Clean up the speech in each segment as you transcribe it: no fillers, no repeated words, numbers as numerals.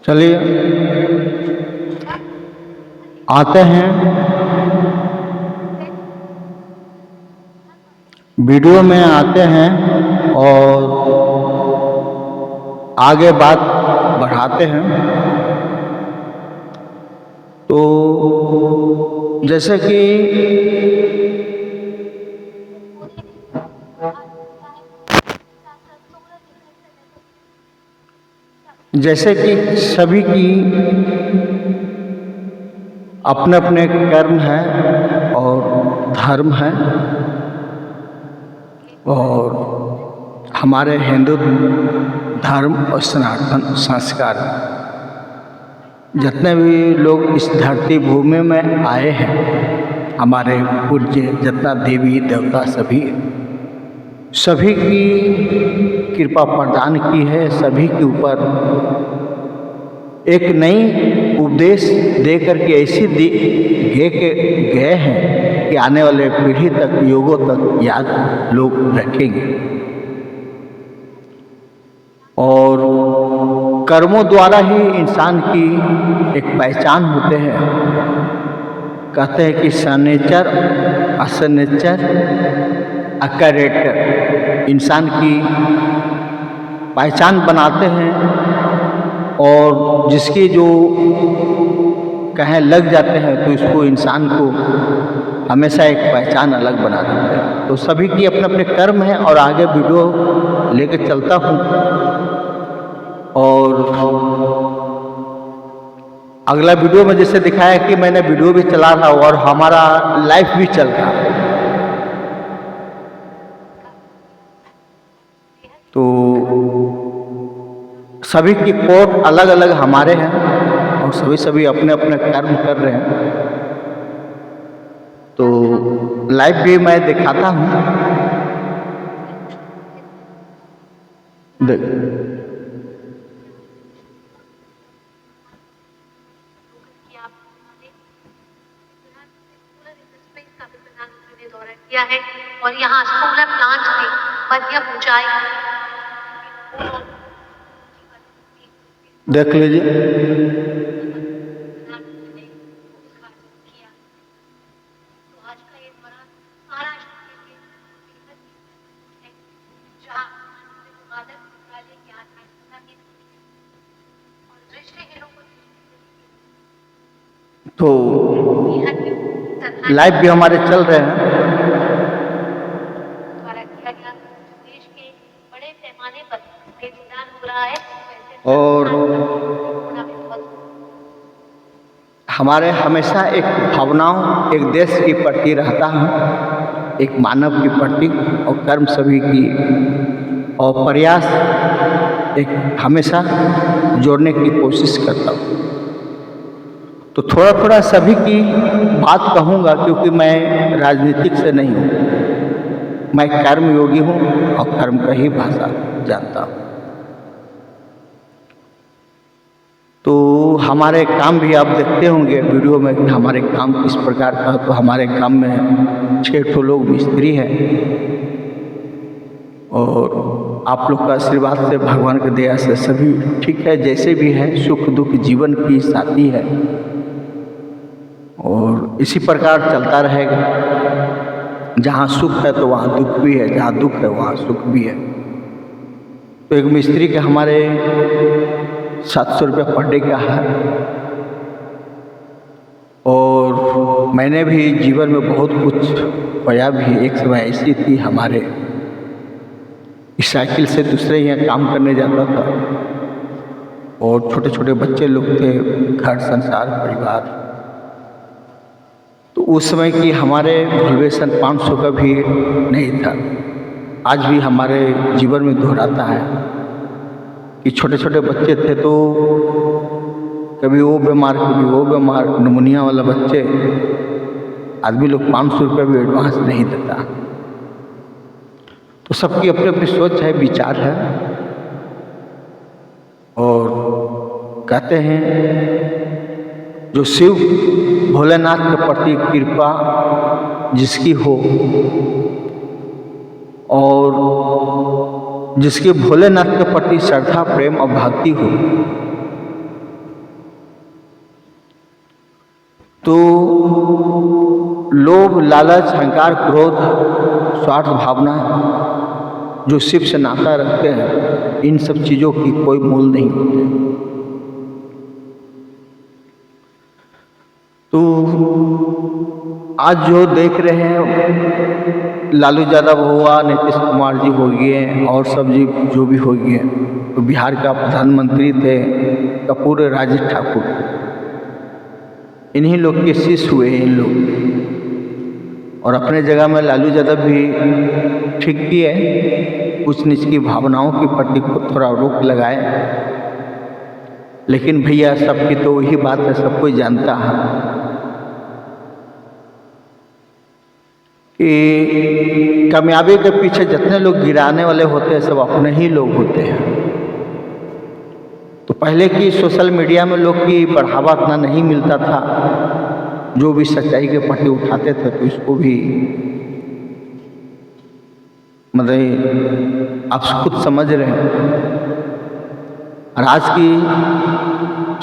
चलिए आते हैं वीडियो में आते हैं और आगे बात बढ़ाते हैं। तो जैसे कि सभी की अपने अपने कर्म हैं और धर्म हैं, और हमारे हिंदू धर्म और सनातन संस्कार, जितने भी लोग इस धरती भूमि में आए हैं, हमारे पूज्य जितना देवी देवता सभी की कृपा प्रदान की है। सभी के ऊपर एक नई उपदेश दे करके ऐसी गए हैं कि आने वाले पीढ़ी तक, युगों तक याद लोग रखेंगे। और कर्मों द्वारा ही इंसान की एक पहचान होते हैं। कहते हैं कि सनेचर, असनेचर, अकैरेक्टर इंसान की पहचान बनाते हैं, और जिसकी जो कहें लग जाते हैं तो इसको इंसान को हमेशा एक पहचान अलग बना देते हैं। तो सभी की अपने अपने कर्म हैं, और आगे वीडियो लेकर चलता हूँ। और अगला वीडियो में जैसे दिखाया कि मैंने वीडियो भी चला रहा और हमारा लाइफ भी चल रहा। तो सभी की कोड अलग अलग हमारे हैं, और सभी अपने अपने कर्म कर रहे हैं। तो लाइव भी मैं दिखाता हूँ। देख किया है, और यहाँ सोलर प्लांट में मध्यम ऊंचाई देख लीजिए। तो लाइव भी हमारे चल रहे हैं, देश के बड़े पैमाने पर योगदान हो रहा है। और हमारे हमेशा एक भावनाओं एक देश के प्रति रहता है, एक मानव के प्रति, और कर्म सभी की, और प्रयास एक हमेशा जोड़ने की कोशिश करता हूँ। तो थोड़ा थोड़ा सभी की बात कहूँगा, क्योंकि मैं राजनीतिक से नहीं हूँ, मैं कर्म योगी हूँ और कर्म का ही भाषा जानता हूँ। तो हमारे काम भी आप देखते होंगे वीडियो में कि हमारे काम किस प्रकार का। तो हमारे काम में 6 लोग मिस्त्री हैं, और आप लोग का आशीर्वाद से, भगवान की दया से सभी ठीक है, जैसे भी है, सुख दुख जीवन की साथी है, और इसी प्रकार चलता रहेगा। जहाँ सुख है तो वहाँ दुख भी है, जहाँ दुख है वहाँ सुख भी है। तो एक मिस्त्री के हमारे 700 रुपये पर डे का है, और मैंने भी जीवन में बहुत कुछ पाया भी। एक समय ऐसी थी हमारे, इस साइकिल से दूसरे यहाँ काम करने जाता था, और छोटे छोटे बच्चे लोग थे, घर संसार परिवार। तो उस समय की हमारे वैल्यूएशन 500 का भी नहीं था। आज भी हमारे जीवन में दोहराता है कि छोटे छोटे बच्चे थे, तो कभी वो बीमार कभी वो बीमार, निमोनिया वाला बच्चे, आदमी लोग 500 रुपये भी एडवांस नहीं देता। तो सबकी अपनी अपनी सोच है, विचार है, और कहते हैं जो शिव भोलेनाथ के प्रति कृपा जिसकी हो, और जिसके भोलेनाथ के प्रति श्रद्धा प्रेम और भक्ति हो, तो लोभ, लालच, अहंकार, क्रोध, स्वार्थ भावना जो शिव से नाता रखते हैं, इन सब चीज़ों की कोई मोल नहीं होते। तो आज जो देख रहे हैं, लालू यादव हुआ, नीतीश कुमार जी हो गए और सब जी जो भी हो गए, तो बिहार का प्रधानमंत्री थे कपूर राजेश ठाकुर, इन्हीं लोग के शिष्य हुए इन लोग। और अपने जगह में लालू यादव भी ठीक किए, कुछ नीच की भावनाओं के प्रति थोड़ा रोक लगाए। लेकिन भैया सबकी तो वही बात है, सब कोई जानता है कि कामयाबी के पीछे जितने लोग गिराने वाले होते हैं सब अपने ही लोग होते हैं। तो पहले की सोशल मीडिया में लोग की बढ़ावा इतना नहीं मिलता था, जो भी सच्चाई के पट्टी उठाते थे तो इसको भी मतलब आप खुद समझ रहे हैं। और आज की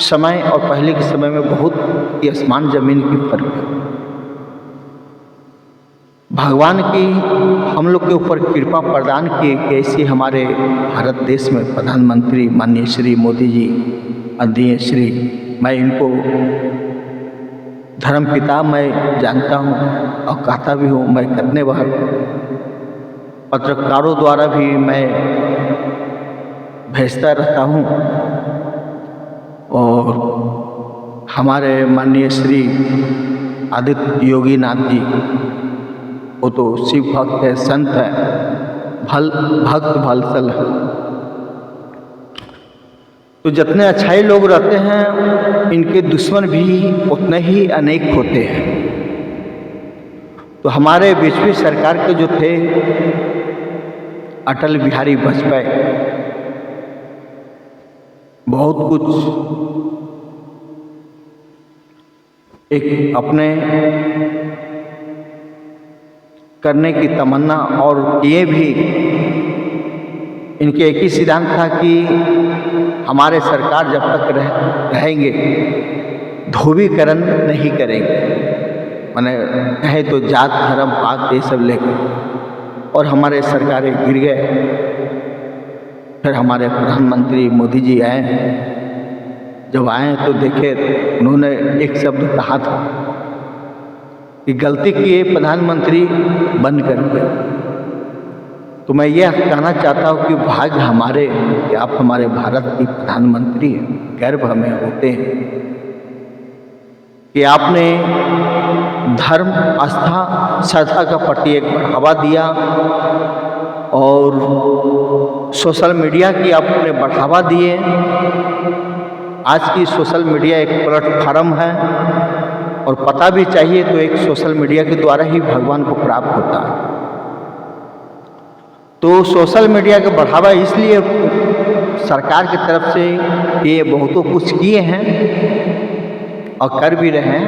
समय और पहले के समय में बहुत ही आसमान जमीन की फर्क है। भगवान की हम लोग के ऊपर कृपा प्रदान की कि ऐसे हमारे भारत देश में प्रधानमंत्री माननीय श्री मोदी जी, आदरणीय श्री, मैं इनको धर्म पिता मैं जानता हूँ और कहता भी हूँ। मैं कितने बार पत्रकारों द्वारा भी मैं भेजता रहता हूँ और हमारे माननीय श्री आदित्य योगी नाथ जी, वो तो शिव भक्त है, संत है, भक्त भलसल है। तो जितने अच्छाई लोग रहते हैं, इनके दुश्मन भी उतने ही अनेक होते हैं। तो हमारे बीजेपी सरकार के जो थे अटल बिहारी वाजपेयी, बहुत कुछ एक अपने करने की तमन्ना और ये भी इनके एक ही सिद्धांत था कि हमारे सरकार जब तक रहेंगे ध्रुवीकरण नहीं करेंगे, माने कहे तो जात धर्म पात ये सब लेकर। और हमारे सरकारें गिर गए। फिर हमारे प्रधानमंत्री मोदी जी आए, जब आए तो देखे उन्होंने एक शब्द कहा था कि गलती किए प्रधानमंत्री बन करके। तो मैं यह कहना चाहता हूँ कि भाग्य हमारे कि आप हमारे भारत की प्रधानमंत्री हैं, गर्व हमें होते हैं कि आपने धर्म, आस्था, श्रद्धा का प्रति एक बढ़ावा दिया और सोशल मीडिया की आपने बढ़ावा दिए। आज की सोशल मीडिया एक प्लेटफॉर्म है और पता भी चाहिए तो एक सोशल मीडिया के द्वारा ही भगवान को प्राप्त होता है। तो सोशल मीडिया का बढ़ावा इसलिए सरकार की तरफ से ये बहुतों कुछ किए हैं और कर भी रहे हैं।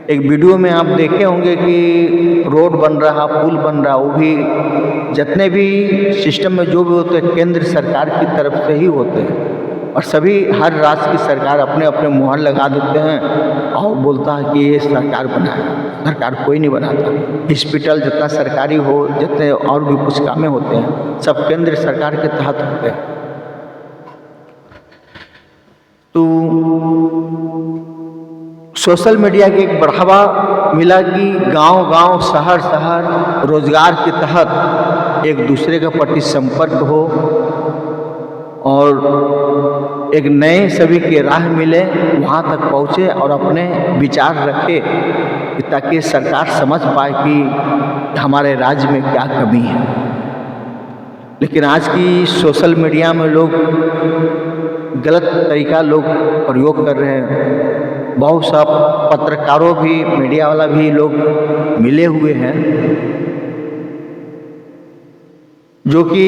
एक वीडियो में आप देखे होंगे कि रोड बन रहा, पुल बन रहा, वो भी जितने भी सिस्टम में जो भी होते हैं केंद्र सरकार की तरफ से ही होते हैं। और सभी हर राज्य की सरकार अपने अपने मुहर लगा देते हैं और बोलता है कि ये सरकार बनाए। सरकार कोई नहीं बनाता। हॉस्पिटल जितना सरकारी हो, जितने और भी कुछ कामें होते हैं सब केंद्र सरकार के तहत होते हैं। तो सोशल मीडिया के एक बढ़ावा मिला कि गांव-गांव, शहर-शहर रोजगार के तहत एक दूसरे के प्रति संपर्क हो और एक नए सभी के राह मिले, वहाँ तक पहुँचे और अपने विचार रखे ताकि सरकार समझ पाए कि हमारे राज्य में क्या कमी है। लेकिन आज की सोशल मीडिया में लोग गलत तरीका लोग प्रयोग कर रहे हैं। बहुत सा पत्रकारों भी, मीडिया वाला भी लोग मिले हुए हैं जो कि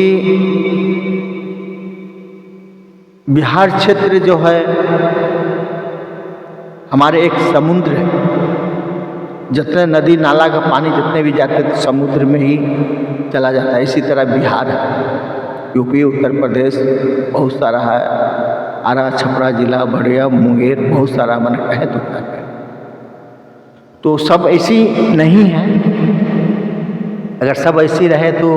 बिहार क्षेत्र जो है हमारे एक समुद्र है। जितने नदी नाला का पानी जितने भी जाते हैं समुद्र में ही चला जाता है। इसी तरह बिहार है, यूपी, उत्तर प्रदेश बहुत सारा है, आरा, छपरा जिला, बड़िया, मुंगेर, बहुत सारा मैंने कहे तो क्या कहे। तो सब ऐसी नहीं है। अगर सब ऐसी रहे तो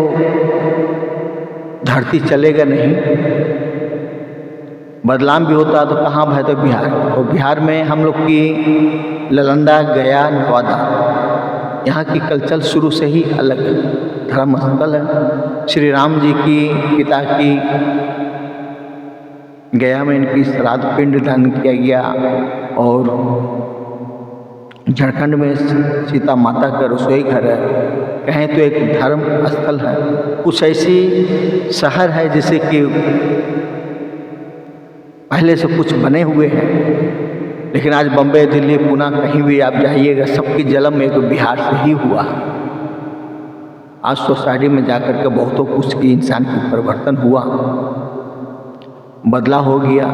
धरती चलेगा नहीं। बदलाव भी होता तो कहाँ है, तो बिहार। और बिहार में हम लोग की नालंदा, गया, नवादा, यहाँ की कल्चर शुरू से ही अलग है, धर्म स्थल है। श्री राम जी की पिता की गया में इनकी श्राद्ध पिंड दान किया गया, और झारखंड में सीता माता का रसोई घर है। कहें तो एक धर्म स्थल है। कुछ ऐसी शहर है जैसे कि पहले से कुछ बने हुए हैं, लेकिन आज बम्बई, दिल्ली, पुणे कहीं भी आप जाइएगा, सबकी जन्म एक बिहार से ही हुआ। आज सोसाइटी में जाकर के बहुतों कुछ की इंसान की परिवर्तन हुआ, बदला हो गया,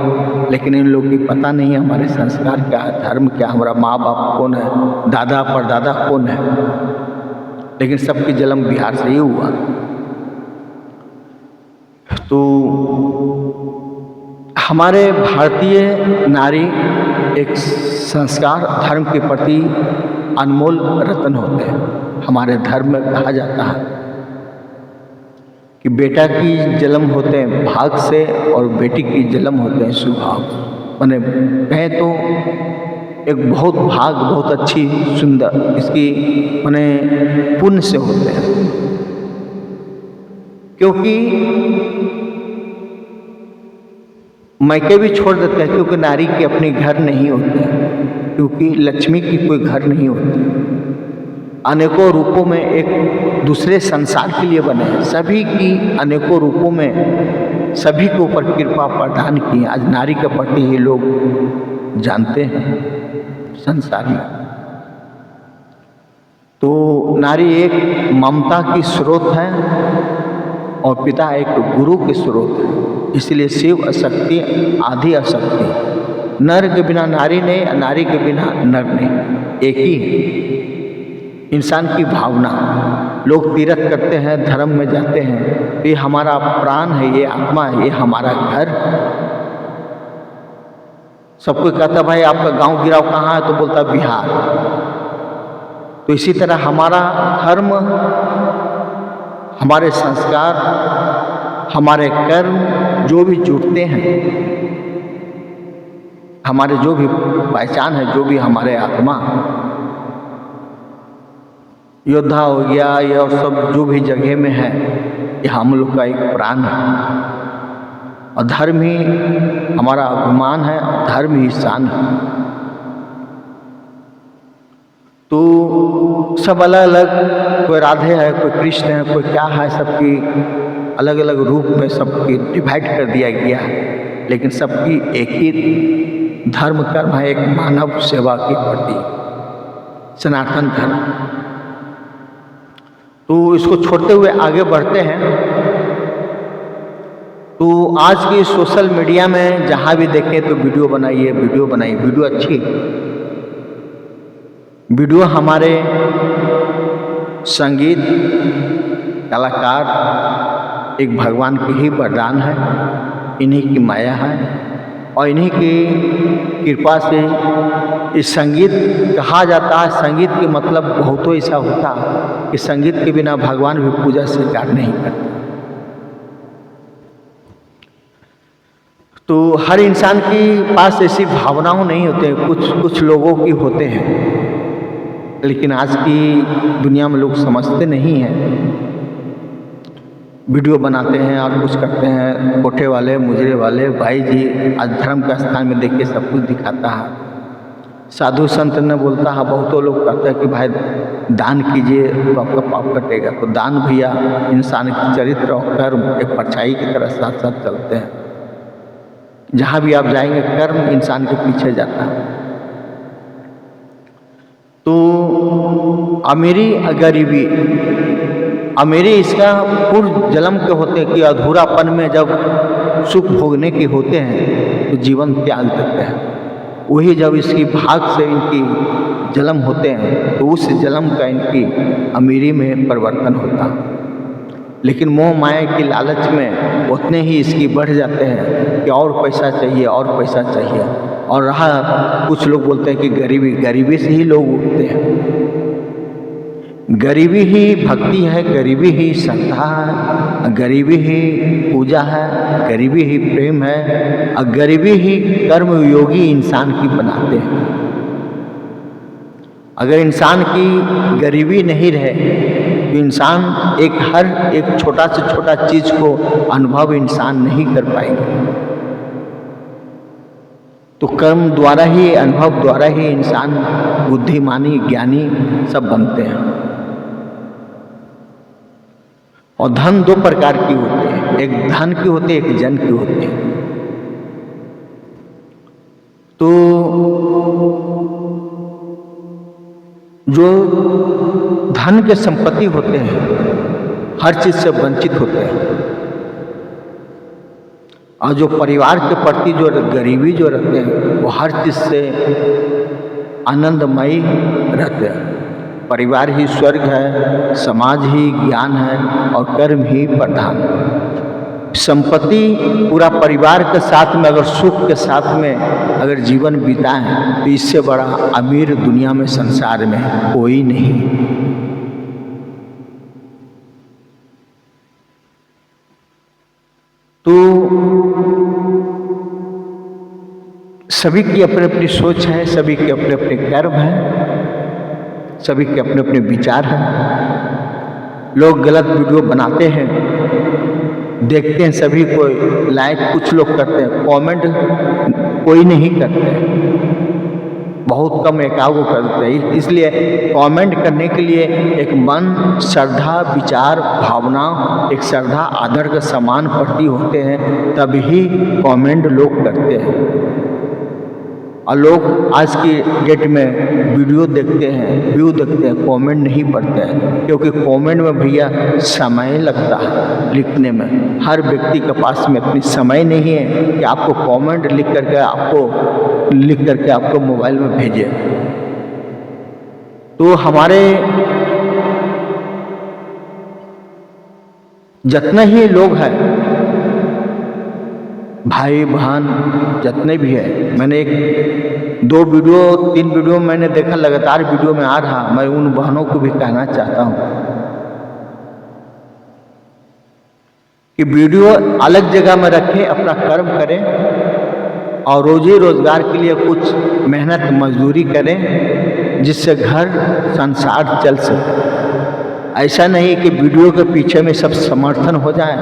लेकिन इन लोगों की पता नहीं है हमारे संस्कार क्या है, धर्म क्या, हमारा माँ बाप कौन है, दादा परदादा कौन है। लेकिन सबकी जन्म बिहार से ही हुआ। तो हमारे भारतीय नारी एक संस्कार, धर्म के प्रति अनमोल रत्न होते हैं। हमारे धर्म में कहा जाता है कि बेटा की जन्म होते हैं भाग से, और बेटी की जन्म होते हैं सुभाग। माने कहें तो एक बहुत भाग, बहुत अच्छी, सुंदर, इसकी माने पुण्य से होते हैं। क्योंकि मायके भी छोड़ देते हैं, क्योंकि नारी के अपने घर नहीं होते, क्योंकि लक्ष्मी की कोई घर नहीं होती। अनेकों रूपों में एक दूसरे संसार के लिए बने हैं, सभी की अनेकों रूपों में सभी के ऊपर कृपा प्रदान की। आज नारी के प्रति ये लोग जानते हैं संसार में। तो नारी एक ममता की स्रोत है, और पिता एक गुरु के स्रोत है। इसलिए शिव अशक्ति, आदि अशक्ति। नर के बिना नारी नहीं, नारी के बिना नर नहीं, एक ही है। इंसान की भावना, लोग तीर्थ करते हैं, धर्म में जाते हैं, ये हमारा प्राण है, ये आत्मा है, ये हमारा घर। सबको कहता भाई आपका गांव गिराव कहाँ है, तो बोलता बिहार। तो इसी तरह हमारा धर्म, हमारे संस्कार, हमारे कर्म जो भी जुड़ते हैं, हमारे जो भी पहचान है, जो भी हमारे आत्मा, योद्धा हो गया, ये और सब जो भी जगह में है, ये हम लोग का एक प्राण है। और धर्म ही हमारा अभिमान है, धर्म ही शान है। तो सब अलग अलग, कोई राधे है, कोई कृष्ण है, कोई क्या है, सबकी अलग अलग रूप में सबकी डिवाइड कर दिया गया है, लेकिन सबकी एक ही धर्म कर्म है, एक मानव सेवा के प्रति सनातन धर्म। तो इसको छोड़ते हुए आगे बढ़ते हैं। तो आज की सोशल मीडिया में जहाँ भी देखें तो वीडियो बनाइए, वीडियो बनाइए, वीडियो अच्छी, वीडियो हमारे संगीत कलाकार एक भगवान की ही वरदान है, इन्हीं की माया है, और इन्हीं की कृपा से इस संगीत कहा जाता है। संगीत के मतलब बहुतों ऐसा होता है कि संगीत के बिना भगवान भी पूजा स्वीकार नहीं करते। तो हर इंसान के पास ऐसी भावनाओं नहीं होते, कुछ लोगों की होते हैं, लेकिन आज की दुनिया में लोग समझते नहीं हैं। वीडियो बनाते हैं और कुछ करते हैं, कोठे वाले, मुजरे वाले। भाई जी आज धर्म का स्थान में देखिए सब कुछ दिखाता है। साधु संत ने बोलता है, बहुतों लोग कहते हैं कि भाई दान कीजिए तो आपका पाप कटेगा। तो दान भैया इंसान की चरित्र और कर्म एक परछाई की तरह साथ साथ चलते हैं। जहाँ भी आप जाएंगे कर्म इंसान के पीछे जाता है। तो अमीरी गरीबी, अमीरी इसका पूर्व जन्म के होते हैं कि अधूरापन में जब सुख भोगने के होते हैं तो जीवन त्याग देते हैं। वही जब इसकी भाग से इनकी जन्म होते हैं तो उस जन्म का इनकी अमीरी में परिवर्तन होता है। लेकिन मोह माया की लालच में उतने ही इसकी बढ़ जाते हैं कि और पैसा चाहिए, और पैसा चाहिए। और रहा कुछ लोग बोलते हैं कि गरीबी से ही लोग उठते हैं। गरीबी ही भक्ति है, गरीबी ही श्रद्धा है, गरीबी ही पूजा है, गरीबी ही प्रेम है, और गरीबी ही कर्म योगी इंसान की बनाते हैं। अगर इंसान की गरीबी नहीं रहे तो इंसान हर एक छोटा से छोटा चीज को अनुभव इंसान नहीं कर पाएंगे। तो कर्म द्वारा ही, अनुभव द्वारा ही इंसान बुद्धिमानी, ज्ञानी सब बनते हैं। और धन दो प्रकार की होती है, एक धन की होती है, एक जन की होती है। तो जो धन के संपत्ति होते हैं हर चीज से वंचित होते हैं, और जो परिवार के प्रति जो गरीबी जो रहते हैं वो हर चीज से आनंदमयी रहते हैं। परिवार ही स्वर्ग है, समाज ही ज्ञान है, और कर्म ही प्रधान। संपत्ति पूरा परिवार के साथ में अगर सुख के साथ में अगर जीवन बिताएं तो इससे बड़ा अमीर दुनिया में, संसार में कोई नहीं। तो सभी की अपनी अपनी सोच है, सभी के अपने अपने कर्म हैं, सभी के अपने अपने विचार हैं। लोग गलत वीडियो बनाते हैं, देखते हैं, सभी को लाइक कुछ लोग करते हैं, कमेंट कोई नहीं करते, बहुत कम एकाग्र करते हैं। इसलिए कमेंट करने के लिए एक मन, श्रद्धा, विचार, भावना, एक श्रद्धा आदर के समान प्रति होते हैं, तभी कमेंट लोग करते हैं। और लोग आज की डेट में वीडियो देखते हैं, व्यू देखते हैं, कमेंट नहीं पढ़ते हैं, क्योंकि कमेंट में भैया समय लगता है लिखने में। हर व्यक्ति के पास में इतनी समय नहीं है कि आपको कमेंट लिख करके आपको मोबाइल में भेजे। तो हमारे जितने ही लोग हैं, भाई बहन जितने भी है, मैंने 3 वीडियो मैंने देखा, लगातार वीडियो में आ रहा। मैं उन बहनों को भी कहना चाहता हूँ कि वीडियो अलग जगह में रखें, अपना कर्म करें और रोजी रोजगार के लिए कुछ मेहनत मजदूरी करें, जिससे घर संसार चल सके। ऐसा नहीं कि वीडियो के पीछे में सब समर्थन हो जाए।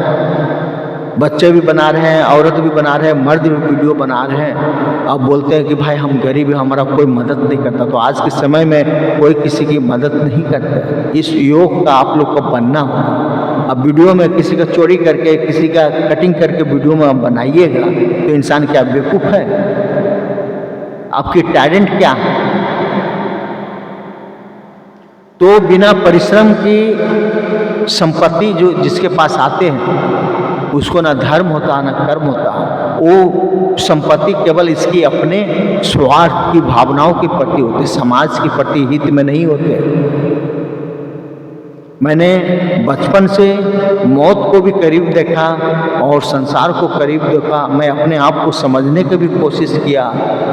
बच्चे भी बना रहे हैं, औरत भी बना रहे हैं, मर्द भी वीडियो बना रहे हैं, अब बोलते हैं कि भाई हम गरीब हैं, हमारा कोई मदद नहीं करता। तो आज के समय में कोई किसी की मदद नहीं करता। इस योग का आप लोग को बनना होगा। अब वीडियो में किसी का चोरी करके, किसी का कटिंग करके वीडियो में बनाइएगा तो इंसान क्या बेवकूफ़ है? आपकी टैलेंट क्या है? तो बिना परिश्रम की संपत्ति जो जिसके पास आते हैं उसको ना धर्म होता ना कर्म होता। वो संपत्ति केवल इसकी अपने स्वार्थ की भावनाओं के प्रति होते, समाज के प्रति हित में नहीं होते। मैंने बचपन से मौत को भी करीब देखा और संसार को करीब देखा। मैं अपने आप को समझने की भी कोशिश किया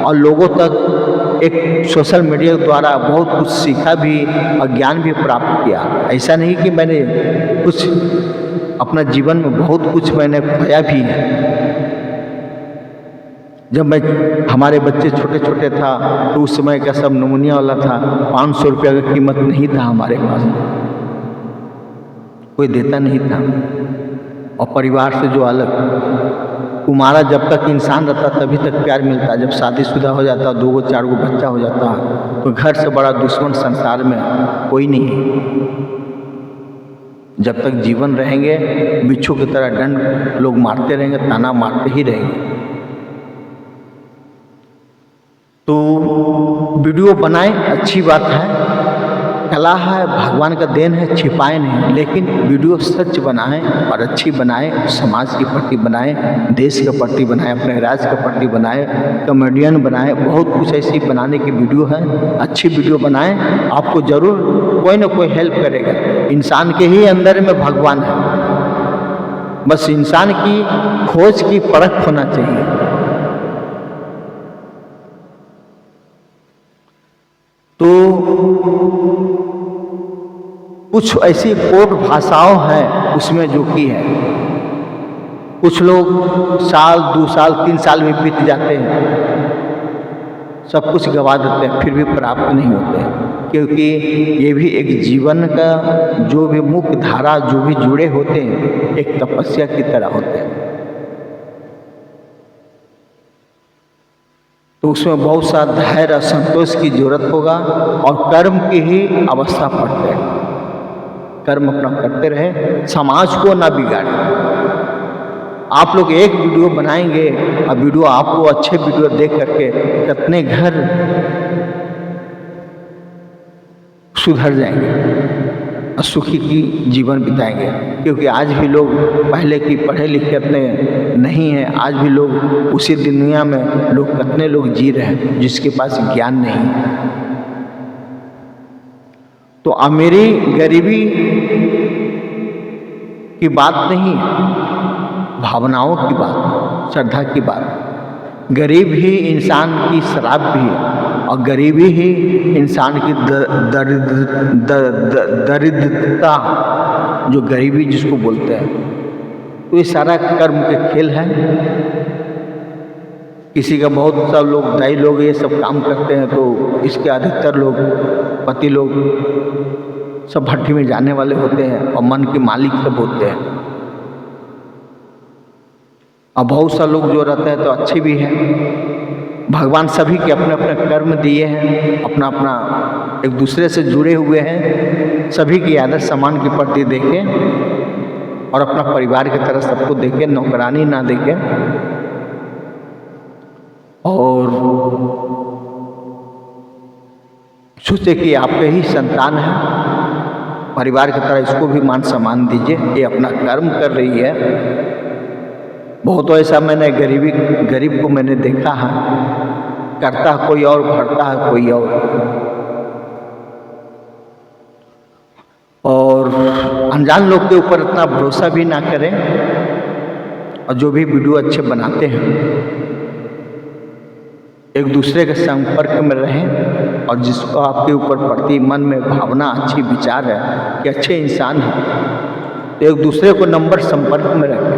और लोगों तक एक सोशल मीडिया द्वारा बहुत कुछ सीखा भी और ज्ञान भी प्राप्त किया। ऐसा नहीं कि मैंने कुछ अपना जीवन में बहुत कुछ मैंने खोया भी है। जब हमारे बच्चे छोटे छोटे था तो उस समय का सब नमूनिया वाला था, 500 रुपया की कीमत नहीं था हमारे पास, कोई देता नहीं था। और परिवार से जो अलग, कुमारा जब तक इंसान रहता तभी तक प्यार मिलता, जब शादीशुदा हो जाता, 2 4 बच्चा हो जाता तो घर से बड़ा दुश्मन संसार में कोई नहीं है। जब तक जीवन रहेंगे बिच्छू की तरह दंड लोग मारते रहेंगे, ताना मारते ही रहेंगे। तो वीडियो बनाएं, अच्छी बात है, कला है, भगवान का देन है, छिपाए नहीं, लेकिन वीडियो सच बनाएं और अच्छी बनाएं, समाज के प्रति बनाएं, देश के प्रति बनाएं, अपने राज्य के प्रति बनाएं, कॉमेडियन बनाएं, बहुत कुछ ऐसी बनाने की वीडियो है। अच्छी वीडियो बनाएं, आपको जरूर कोई ना कोई हेल्प करेगा। इंसान के ही अंदर में भगवान है, बस इंसान की खोज की परख होना चाहिए। कुछ ऐसी कोट भाषाओं हैं उसमें जो कि है, कुछ लोग साल 2 साल 3 साल में बीत जाते हैं, सब कुछ गवा देते हैं, फिर भी प्राप्त नहीं होते हैं, क्योंकि ये भी एक जीवन का जो भी मुख्य धारा जो भी जुड़े होते हैं एक तपस्या की तरह होते हैं। तो उसमें बहुत सा धैर्य और संतोष की जरूरत होगा और कर्म की ही अवस्था पड़ते हैं। कर्म अपना करते रहे, समाज को ना बिगाड़े। आप लोग एक वीडियो बनाएंगे और वीडियो आपको अच्छे वीडियो देख करके कितने घर सुधर जाएंगे और सुखी की जीवन बिताएंगे। क्योंकि आज भी लोग पहले की पढ़े लिखे इतने नहीं हैं, आज भी लोग उसी दुनिया में लोग कितने लोग जी रहे हैं जिसके पास ज्ञान नहीं है। तो अमीरी गरीबी की बात नहीं, भावनाओं की बात, श्रद्धा की बात। गरीब ही इंसान की शराब भी है और गरीबी ही इंसान की दरिद्रता, जो गरीबी जिसको बोलते हैं। तो ये सारा कर्म के खेल है। किसी का बहुत सब लोग दाई लोग ये सब काम करते हैं, तो इसके अधिकतर लोग पति लोग सब भट्टी में जाने वाले होते हैं और मन के मालिक सब होते हैं। और बहुत सा लोग जो रहते हैं तो अच्छे भी हैं। भगवान सभी के अपने अपने कर्म दिए हैं, अपना अपना एक दूसरे से जुड़े हुए हैं। सभी की आदत समान के प्रति देखें और अपना परिवार की तरह सबको देखें, नौकरानी ना देखें। और सोचे कि आपके ही संतान है, परिवार की तरह इसको भी मान सम्मान दीजिए। ये अपना कर्म कर रही है। बहुत ऐसा मैंने गरीब को मैंने देखा है, करता है कोई और, भरता है कोई और अनजान लोग के ऊपर इतना भरोसा भी ना करें। और जो भी वीडियो अच्छे बनाते हैं एक दूसरे के संपर्क में रहें और जिसको आपके ऊपर पड़ती मन में भावना अच्छी विचार है कि अच्छे इंसान हैं, तो एक दूसरे को नंबर संपर्क में रखें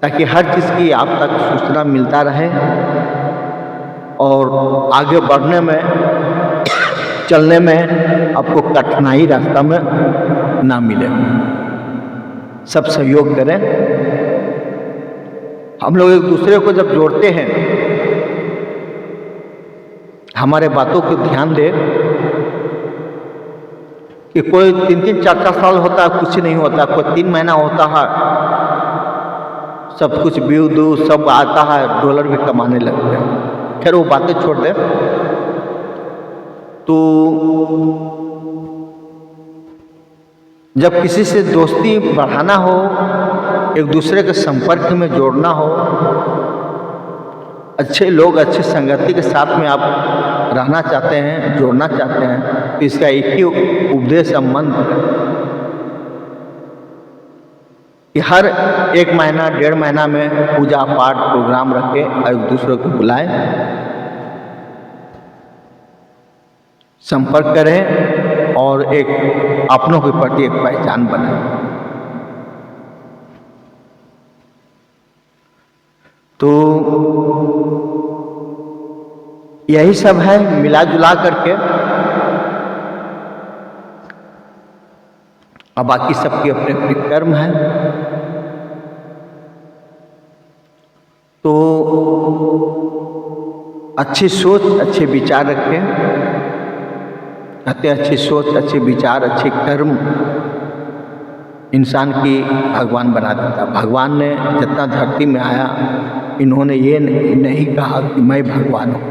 ताकि हर चीज़ की आप तक सूचना मिलता रहे और आगे बढ़ने में चलने में आपको कठिनाई रास्ता में ना मिले। सब सहयोग करें। हम लोग एक दूसरे को जब जोड़ते हैं, हमारे बातों को ध्यान दे कि कोई 3-3 4-4 साल होता है कुछ नहीं होता, कोई 3 महीना होता है सब कुछ व्यू दू सब आता है, डॉलर भी कमाने लगते हैं। खैर वो बातें छोड़ दे। तो जब किसी से दोस्ती बढ़ाना हो, एक दूसरे के संपर्क में जोड़ना हो, अच्छे लोग अच्छे संगति के साथ में आप रहना चाहते हैं, जोड़ना चाहते हैं, तो इसका एक ही उपदेश मंत्र कि हर 1 महीना 1.5 महीना में पूजा पाठ प्रोग्राम रखें और एक दूसरे को बुलाएं, संपर्क करें और एक अपनों के प्रति एक पहचान बनाएं। तो यही सब है मिला जुला करके। अब बाकी सबकी अपने अपने कर्म है। तो अच्छी सोच अच्छे विचार रखें। कहते अच्छी सोच अच्छे विचार अच्छे कर्म इंसान की भगवान बना देता। भगवान ने जितना धरती में आया, इन्होंने ये नहीं कहा कि मैं भगवान हूँ।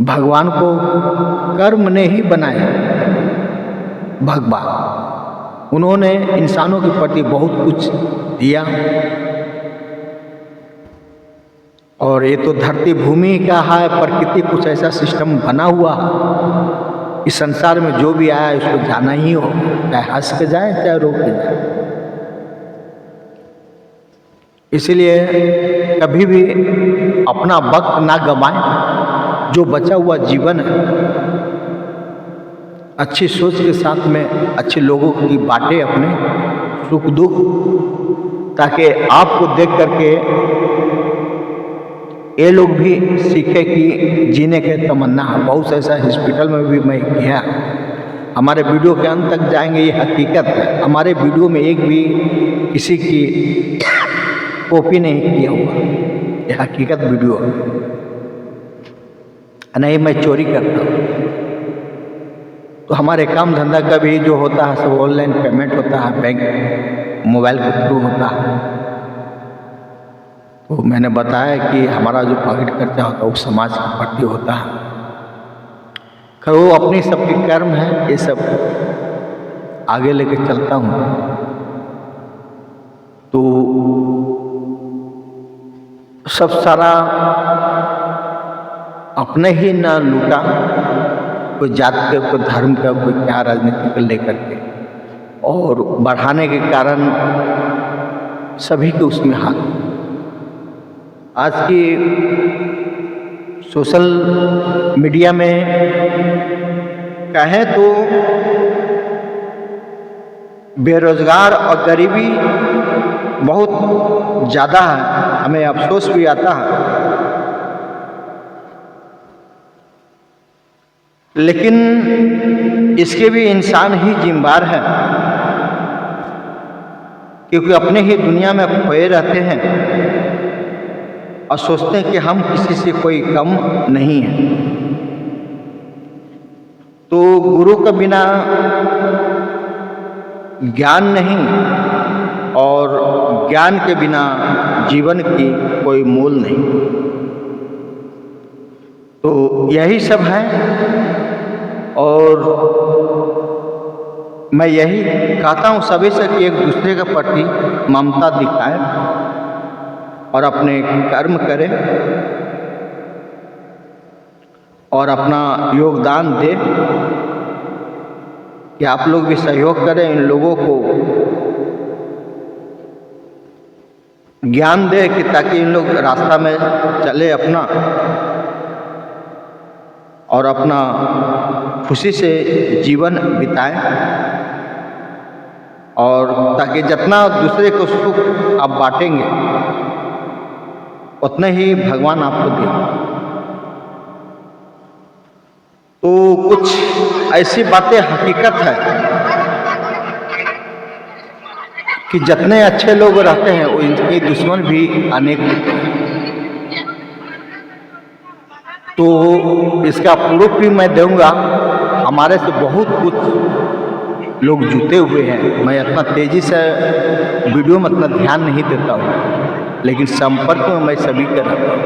भगवान को कर्म ने ही बनाया। भगवान उन्होंने इंसानों के प्रति बहुत कुछ दिया। और ये तो धरती भूमि का है, प्रकृति कुछ ऐसा सिस्टम बना हुआ है। इस संसार में जो भी आया उसको जाना ही हो, चाहे हंस के जाए चाहे रो के जाए। इसलिए कभी भी अपना वक्त ना गवाएं। जो बचा हुआ जीवन है अच्छी सोच के साथ में अच्छे लोगों की बातें अपने सुख दुख, ताकि आपको देख करके ये लोग भी सीखे कि जीने के तमन्ना है। बहुत से ऐसा हॉस्पिटल में भी मैं गया, हमारे वीडियो के अंत तक जाएंगे, ये हकीकत है। हमारे वीडियो में एक भी किसी की कॉपी नहीं किया हुआ, ये हकीकत वीडियो है। नहीं मैं चोरी करता हूँ। तो हमारे काम धंधा का भी जो होता है सब ऑनलाइन पेमेंट होता है, बैंक मोबाइल के थ्रू होता है। तो मैंने बताया कि हमारा जो पॉकेट खर्चा होता है वो समाज के प्रति होता है। खैर वो अपनी सबकी कर्म है, ये सब आगे लेके चलता हूँ। तो सब सारा अपने ही ना लूटा, कोई जात के, कोई धर्म का, कोई क्या राजनीति को लेकर के, और बढ़ाने के कारण सभी के उसमें हाथ। आज की सोशल मीडिया में कहें तो बेरोजगार और गरीबी बहुत ज़्यादा है, हमें अफसोस भी आता है। लेकिन इसके भी इंसान ही जिम्मेदार है, क्योंकि अपने ही दुनिया में खोए रहते हैं और सोचते हैं कि हम किसी से कोई कम नहीं है। तो गुरु के बिना ज्ञान नहीं, और ज्ञान के बिना जीवन की कोई मूल नहीं। तो यही सब है, और मैं यही कहता हूँ सभी से कि एक दूसरे के प्रति ममता दिखाए और अपने कर्म करें और अपना योगदान दे, कि आप लोग भी सहयोग करें, इन लोगों को ज्ञान दे कि ताकि इन लोग रास्ता में चले अपना, और अपना खुशी से जीवन बिताएं, और ताकि जितना दूसरे को सुख आप बांटेंगे उतने ही भगवान आपको देंगे। तो कुछ ऐसी बातें हकीकत है कि जितने अच्छे लोग रहते हैं वो इनके दुश्मन भी अनेक होते हैं। तो इसका प्रूफ भी मैं दूंगा। हमारे से बहुत कुछ लोग जुटे हुए हैं, मैं इतना तेज़ी से वीडियो में इतना ध्यान नहीं देता हूँ, लेकिन संपर्क में मैं सभी का रहता हूँ।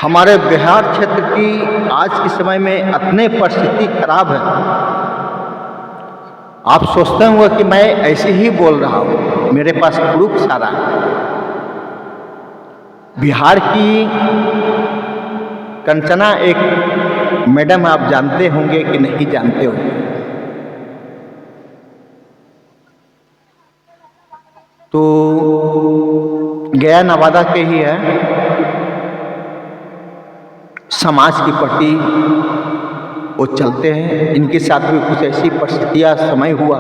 हमारे बिहार क्षेत्र की आज के समय में इतने परिस्थिति खराब है, आप सोचते होंगे कि मैं ऐसे ही बोल रहा हूँ, मेरे पास प्रूफ सारा है। बिहार की कंचना एक मैडम, आप जानते होंगे कि नहीं जानते होंगे, तो गया नवादा के ही है। समाज की प्रति वो चलते हैं। इनके साथ भी कुछ ऐसी परिस्थितियाँ समय हुआ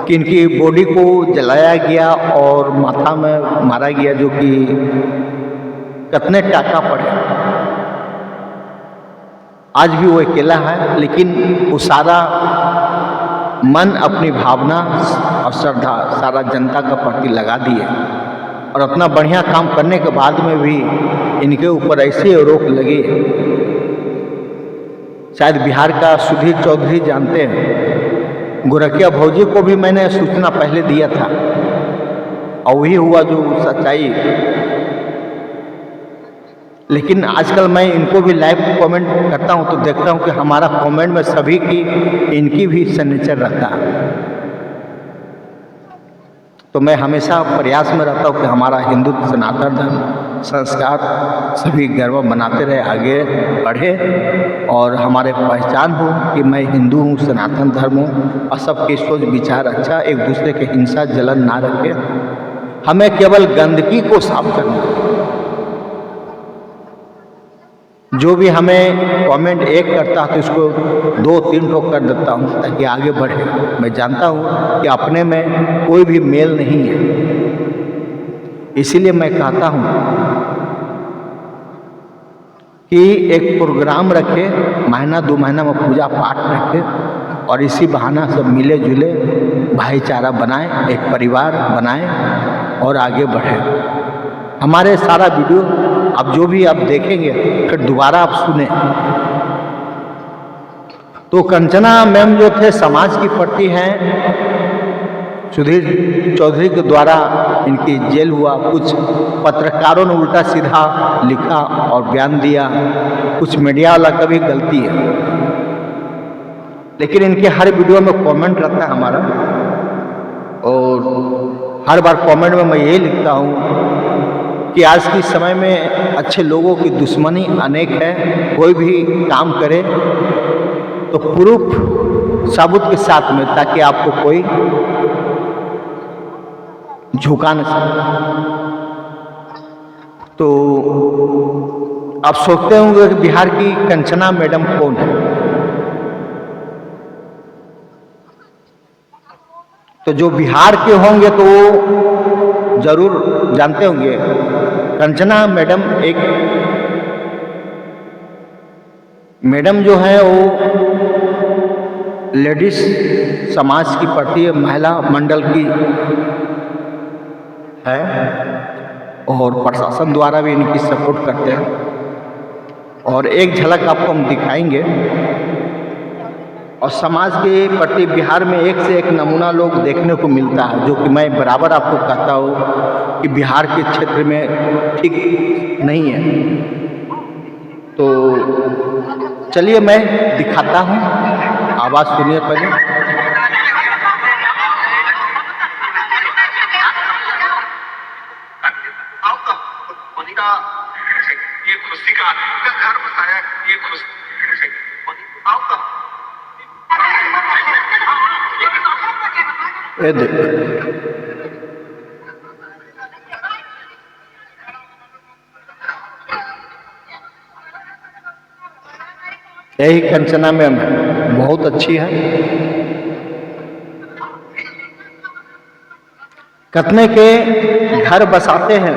कि इनकी बॉडी को जलाया गया और माथा में मारा गया, जो कि कितने टाका पड़े। आज भी वो अकेला है, लेकिन वो सारा मन, अपनी भावना और श्रद्धा सारा जनता का प्रति लगा दिए, और अपना बढ़िया काम करने के बाद में भी इनके ऊपर ऐसे रोक लगे। शायद बिहार का सुधीर चौधरी जानते हैं, गोरखिया भौजी को भी मैंने सूचना पहले दिया था, और वही हुआ जो सच्चाई। लेकिन आजकल मैं इनको भी लाइव कमेंट करता हूं तो देखता हूं कि हमारा कमेंट में सभी की, इनकी भी सिग्नेचर रहता है। तो मैं हमेशा प्रयास में रहता हूं कि हमारा हिंदू सनातन धर्म संस्कार सभी गर्व मनाते रहे, आगे बढ़े, और हमारे पहचान हो कि मैं हिंदू हूँ, सनातन धर्म हूँ, और सबकी सोच विचार अच्छा, एक दूसरे के हिंसा जलन ना रखे। हमें केवल गंदगी को साफ करना, जो भी हमें कमेंट एक करता है तो उसको 2-3 ठोक कर देता हूँ ताकि आगे बढ़े। मैं जानता हूँ कि अपने में कोई भी मेल नहीं है, इसीलिए मैं कहता हूँ कि एक प्रोग्राम रखे, महीना 2 महीना में पूजा पाठ रखे और इसी बहाना सब मिले जुले भाईचारा बनाएं, एक परिवार बनाएं और आगे बढ़े। हमारे सारा वीडियो अब जो भी आप देखेंगे फिर दोबारा आप सुने तो कंचना मैम जो थे समाज की पड़ती हैं, सुधीर चौधरी के द्वारा इनकी जेल हुआ, कुछ पत्रकारों ने उल्टा सीधा लिखा और बयान दिया, कुछ मीडिया वाला का भी गलती है, लेकिन इनके हर वीडियो में कमेंट रहता है हमारा और हर बार कमेंट में मैं यही लिखता हूँ कि आज के समय में अच्छे लोगों की दुश्मनी अनेक है। कोई भी काम करे तो प्रूफ सबूत के साथ में, ताकि आपको कोई झुका न सके। तो आप सोचते होंगे कि बिहार की कंचना मैडम कौन है, तो जो बिहार के होंगे तो वो जरूर जानते होंगे। कंचना मैडम एक मैडम जो है वो लेडीज समाज की पड़ती है, महिला मंडल की है और प्रशासन द्वारा भी इनकी सपोर्ट करते हैं। और एक झलक आपको हम दिखाएंगे। और समाज के प्रति बिहार में एक से एक नमूना लोग देखने को मिलता है, जो कि मैं बराबर आपको कहता हूँ कि बिहार के क्षेत्र में ठीक नहीं है। तो चलिए मैं दिखाता हूँ, आवाज़ सुनिए पहले। ये खुशी का घर बताया, ये खुशी ये देखो, यही कंचना मैम बहुत अच्छी है। कितने के घर बसाते हैं,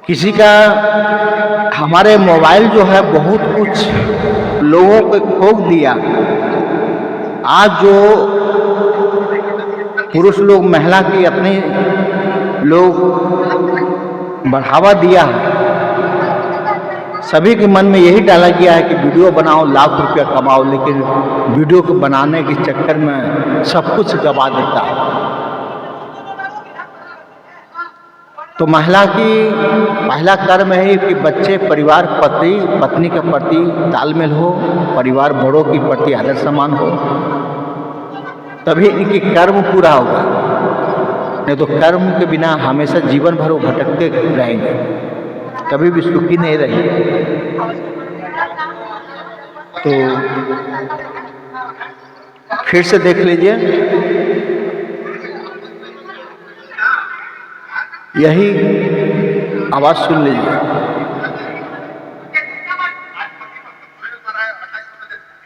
किसी का हमारे मोबाइल जो है बहुत कुछ लोगों को खोक दिया। आज जो पुरुष लोग महिला की अपने लोग बढ़ावा दिया है, सभी के मन में यही डाला गया है कि वीडियो बनाओ, लाख रुपया कमाओ, लेकिन वीडियो को बनाने के चक्कर में सब कुछ गवा देता है। तो महिला की पहला कर्म है कि बच्चे, परिवार, पति पत्नी के प्रति तालमेल हो, परिवार बड़ों के प्रति आदर सम्मान हो, तभी इनकी कर्म पूरा होगा। नहीं तो कर्म के बिना हमेशा जीवन भर वो भटकते रहेंगे, कभी भी सुखी नहीं रहेंगे। तो फिर से देख लीजिए, यही आवाज सुन लीजिए।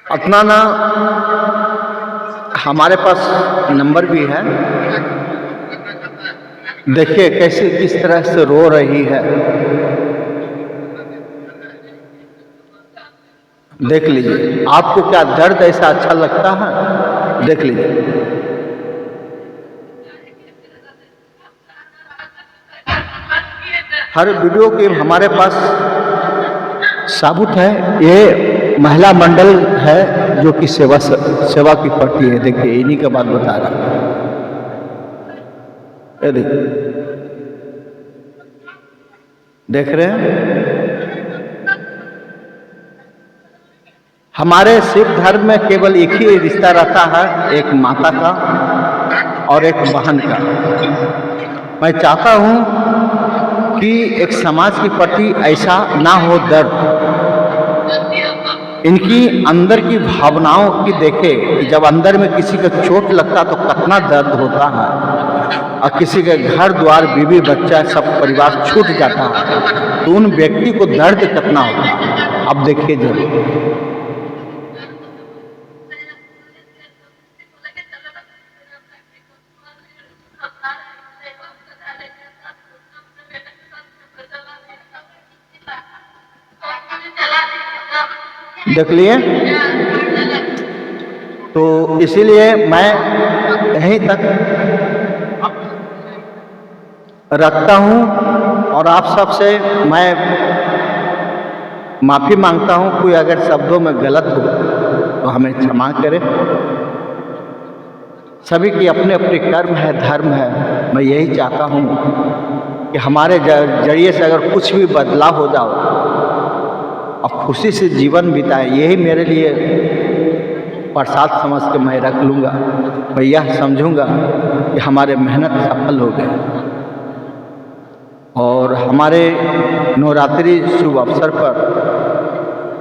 अपना ना हमारे पास नंबर भी है, देखिए कैसे किस तरह से रो रही है, देख लीजिए। आपको क्या दर्द ऐसा अच्छा लगता है, देख लीजिए। हर वीडियो के हमारे पास साबुत है। ये महिला मंडल है जो कि सेवा की पड़ती है। देखिए इन्हीं का बात बता रहा है, ये देखिए, देख रहे हैं। हमारे सिख धर्म में केवल एक ही रिश्ता रहता है, एक माता का और एक बहन का। मैं चाहता हूं कि एक समाज के प्रति ऐसा ना हो दर्द, इनकी अंदर की भावनाओं की देखे कि जब अंदर में किसी को चोट लगता तो कितना दर्द होता है। और किसी के घर द्वार बीवी बच्चा सब परिवार छूट जाता है तो उन व्यक्ति को दर्द कितना होता है, अब देखिए जरूर। देख लिए, तो इसीलिए मैं यहीं तक रखता हूं और आप सबसे मैं माफ़ी मांगता हूं। कोई अगर शब्दों में गलत हो तो हमें क्षमा करें। सभी की अपने अपने कर्म है, धर्म है। मैं यही चाहता हूं कि हमारे जरिए से अगर कुछ भी बदलाव हो जाओ और खुशी से जीवन बिताए, यही मेरे लिए प्रसाद समझ के मैं रख लूँगा। मैं यह समझूंगा कि हमारे मेहनत सफल हो गए। और हमारे नवरात्रि शुभ अवसर पर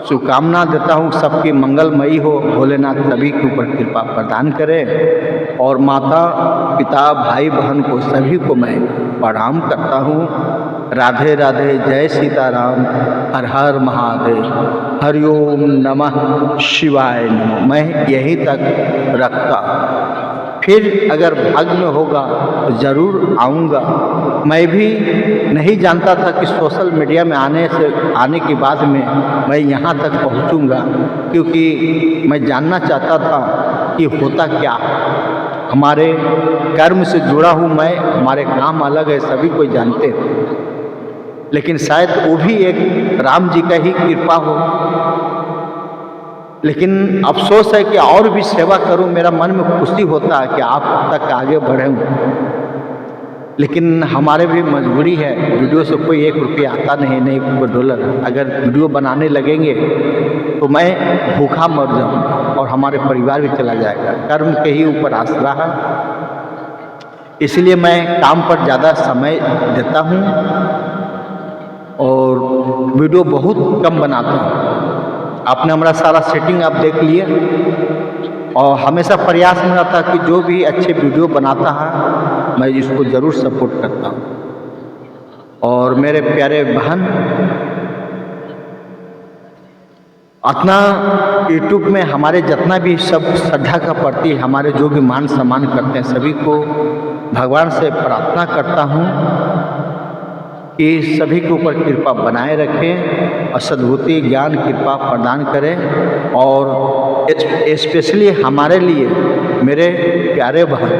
शुभकामना देता हूँ, सबकी मंगलमयी हो। भोलेनाथ सभी के ऊपर कृपा प्रदान करे। और माता पिता भाई बहन को सभी को मैं प्रणाम करता हूँ। राधे राधे, जय सीताराम, हर हर महादेव, हरिओम नमः शिवाय नमः। मैं यहीं तक रखता, फिर अगर भाग्य में होगा तो ज़रूर आऊँगा। मैं भी नहीं जानता था कि सोशल मीडिया में आने के बाद में मैं यहाँ तक पहुँचूँगा, क्योंकि मैं जानना चाहता था कि होता क्या है। हमारे कर्म से जुड़ा हूँ मैं, हमारे काम अलग है, सभी कोई जानते हैं, लेकिन शायद वो भी एक राम जी का ही कृपा हो। लेकिन अफसोस है कि और भी सेवा करूं, मेरा मन में खुशी होता है कि आप तक आगे बढ़ूं। लेकिन हमारे भी मजबूरी है, वीडियो से कोई 1 रुपया आता नहीं, नहीं कोई डॉलर। अगर वीडियो बनाने लगेंगे तो मैं भूखा मर जाऊंगा और हमारे परिवार भी चला जाएगा। कर्म के ही ऊपर आसरा है, इसलिए मैं काम पर ज़्यादा समय देता हूँ और वीडियो बहुत कम बनाता हूँ। आपने हमारा सारा सेटिंग आप देख लिए और हमेशा प्रयास में रहता कि जो भी अच्छे वीडियो बनाता है मैं इसको ज़रूर सपोर्ट करता हूँ। और मेरे प्यारे बहन, अपना यूट्यूब में हमारे जितना भी सब श्रद्धा का प्रति हमारे जो भी मान सम्मान करते हैं, सभी को भगवान से प्रार्थना करता हूँ कि सभी के ऊपर कृपा बनाए रखें और सद्बुद्धि ज्ञान कृपा प्रदान करें। और स्पेशली हमारे लिए मेरे प्यारे बहन,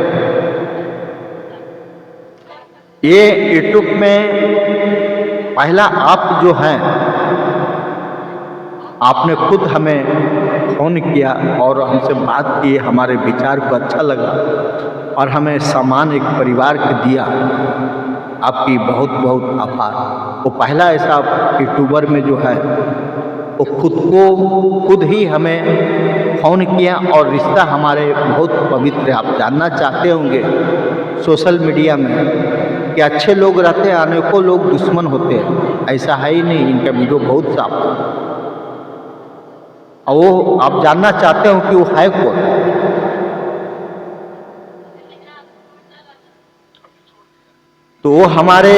ये यूट्यूब में पहला आप जो हैं, आपने खुद हमें फ़ोन किया और हमसे बात की, हमारे विचार को अच्छा लगा और हमें सम्मान एक परिवार को दिया। आपकी बहुत बहुत आभार। वो पहला ऐसा यूट्यूबर में जो है वो खुद ही हमें फ़ोन किया और रिश्ता हमारे बहुत पवित्र है। आप जानना चाहते होंगे सोशल मीडिया में कि अच्छे लोग रहते हैं, अनेकों लोग दुश्मन होते हैं, ऐसा है ही नहीं। इनका वीडियो बहुत साफ है और वो आप जानना चाहते हो कि वो है कौन। तो वो हमारे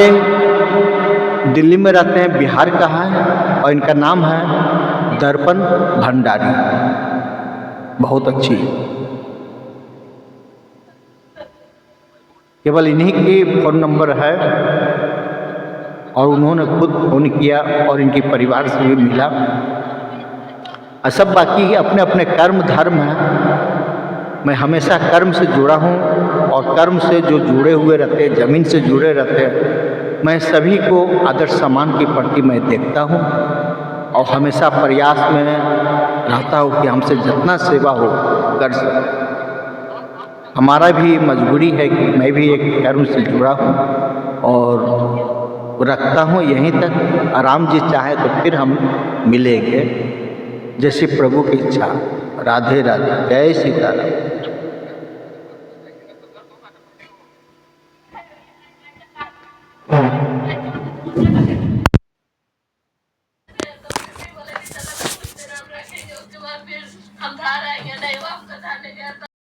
दिल्ली में रहते हैं, बिहार का है और इनका नाम है दर्पण भंडारी। बहुत अच्छी, केवल इन्हीं की फ़ोन नंबर है और उन्होंने खुद फ़ोन किया और इनके परिवार से भी मिला। और सब बाकी अपने अपने कर्म धर्म हैं। मैं हमेशा कर्म से जुड़ा हूँ और कर्म से जो जुड़े हुए रहते हैं, ज़मीन से जुड़े रहते हैं, मैं सभी को आदर सम्मान के प्रति मैं देखता हूँ और हमेशा प्रयास में रहता हूँ कि हमसे जितना सेवा हो कर सकूँ। हमारा भी मजबूरी है कि मैं भी एक कर्म से जुड़ा हूँ और रखता हूँ यहीं तक। राम जी चाहे तो फिर हम मिलेंगे, जैसे प्रभु की इच्छा। राधे राधे, जय सीताराम।